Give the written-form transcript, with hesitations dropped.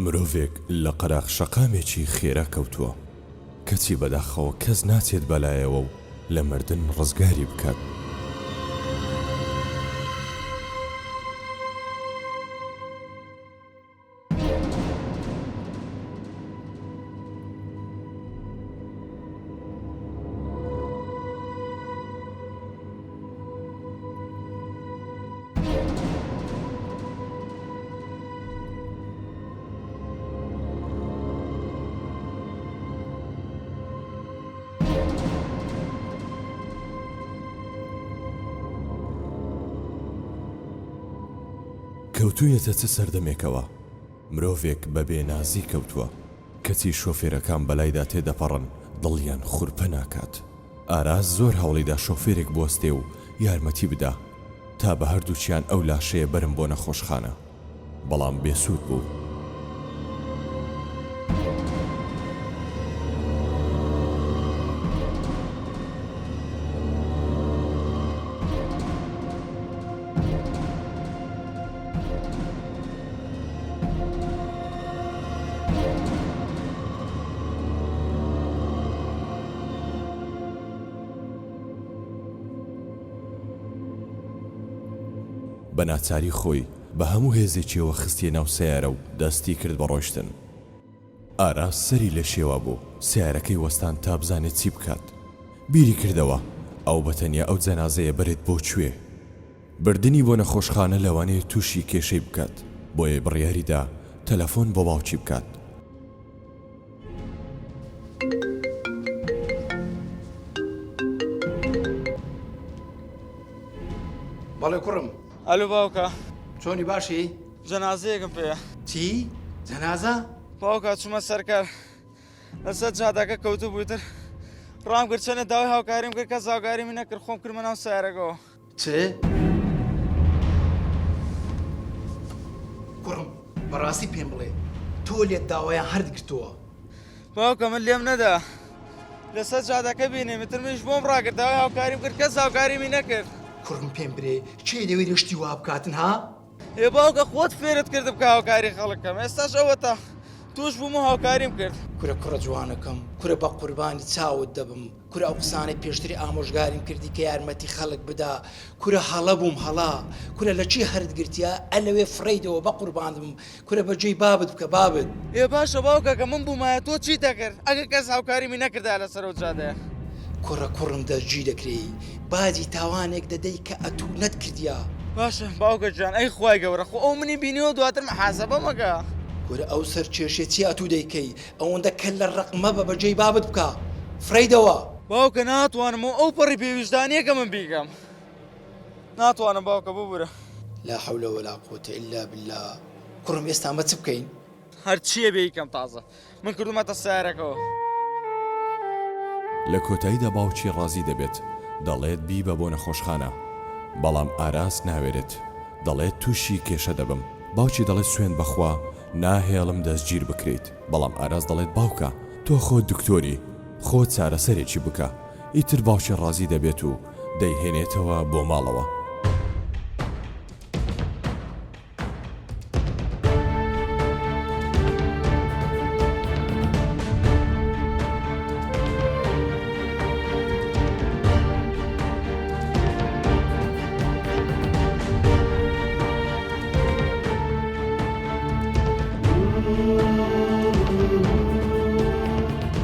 مرۆڤێک لە قەراغ شەقامێکی خێرا کەوتووە کەچی بەداخەوە کەس ناچێت بەلایەوە و لە مردن ڕزگاری بکات. کەوتوویەتە چ سەردەمێکەوە مرۆڤێک بە بێنازی کەوتووە کەچی شۆفێرەکان بەلایدا تێدەپەڕن دڵیان خوورپە ناکات. ئاراس زۆر هەوڵیدا شۆفێرێک بوەستێ و یارمەتی بدا تا بە هەردووچیان ئەو لاشەیە بەرم بۆ نەخۆشخانە، بەڵام بێسوود بوو. بە ناچاری خۆی بە هەموو هێزێکیەوە خستیە ناو سیارە و دەستی کرد بە ڕۆیشتن. ئاراس سەری لە شێوە بوو سیارەکەی وەستان تا بزانێت چی بکات. بیری کردەوە ئەو بەتەنیا ئەو جەنازەیە بەرێت بۆ کوێ. بردنی بۆ نەخۆشخانە لەوانەیە تووشی کێشەی بکات، بۆیە بڕیاریدا تەلەفۆن بۆ باوکی بکات. بەڵێ کوڕم. ئەلو باوکە، چۆنی باشی؟ جەنازەیەکم پێیە. چی؟ جەنازە؟ باوکە چوومە سەرکار لەسەر جادەکە کەوتو بوویتر ڕام کرد چەنە داوای هاوکاریم کرد کەس هاوکاریمی نەکرد خۆم کردمە ناو سیارەکەەوە. چ؟ کوڕم بەڕاستی پێم بڵێ تۆ لێت داوایان هەردگرتووە. باوکە من لێم نەدا لەسەر جادەکە بینێمتر منیش بۆم ڕاکرد داوای هاوکاریم کرد کەس هاوکاریمی نەکرد. کوڕم پێم برێ چێ دەوێت شتی وا بکاتن ها؟ ێ باوکە خۆت فێرت کرد بکە هاوکاری خەڵکەم ئێستاش ئەوەتە توش بووم و هاوکاریم کرد. کورە کوڕە جوانەکەم کورە بە قوربانی چاوت دەبم کورە ئەو قسانەی پێشتری ئامۆژگاریم کردی کە یارمەتی خەڵک بدا کورە هەڵە بووم هەڵا کورە لە چی هەردگرتیا ئەلەوێ فڕیدەوە بە قوربان بم کورە بەجێی بابت بکە بابت. ێ باشە باوکە کە من بوومایە تۆ چی دەکرد ئەگەر کەس هاوکاریمی نەکردا لەسەر ئەو جادەیە. کوڕە کوڕم دەرجی دەکرێ باجی تاوانێک دەدەی کە ئەتوو نەتکردیا. باشە باوکە جان ئەی خوای گەورە خۆ ئەو منی بینیەوە دواتر محاسەبە مەکە. کورە ئەو سەر کێشێتی ئەتوو دەیکەی ئەوەندە کە لە ڕقمە بە بەجێی بابت بکە فڕیدەوە. باوکە ناتوانم و ئەو پەڕی پێویستانیەکە من بیکەم ناتوانم باوکە ببورە. لا حول ولا قوة إلا بالله. کوڕم ئێستا مە چ بکەین؟ هەرچیە بیکەم تازە من کردومەتە سیارەکەەوە. لە کۆتاییدا باوکی ڕازی دەبێت دەڵێت بی بە بۆ نەخۆشخانە، بەڵام ئاراس ناوێرێت دەڵێت تووشی کێشە دەبم. باوکی دەڵێت سوێن بەخوا ناهێڵم دەستگیر بکرێت، بەڵام ئاراس دەڵێت باوکە تۆ خۆت دکتۆری خۆت چارەسەرێکی بکە. ئیتر باوکی ڕازی دەبێت و دەیهێنێتەوە بۆ ماڵەوە.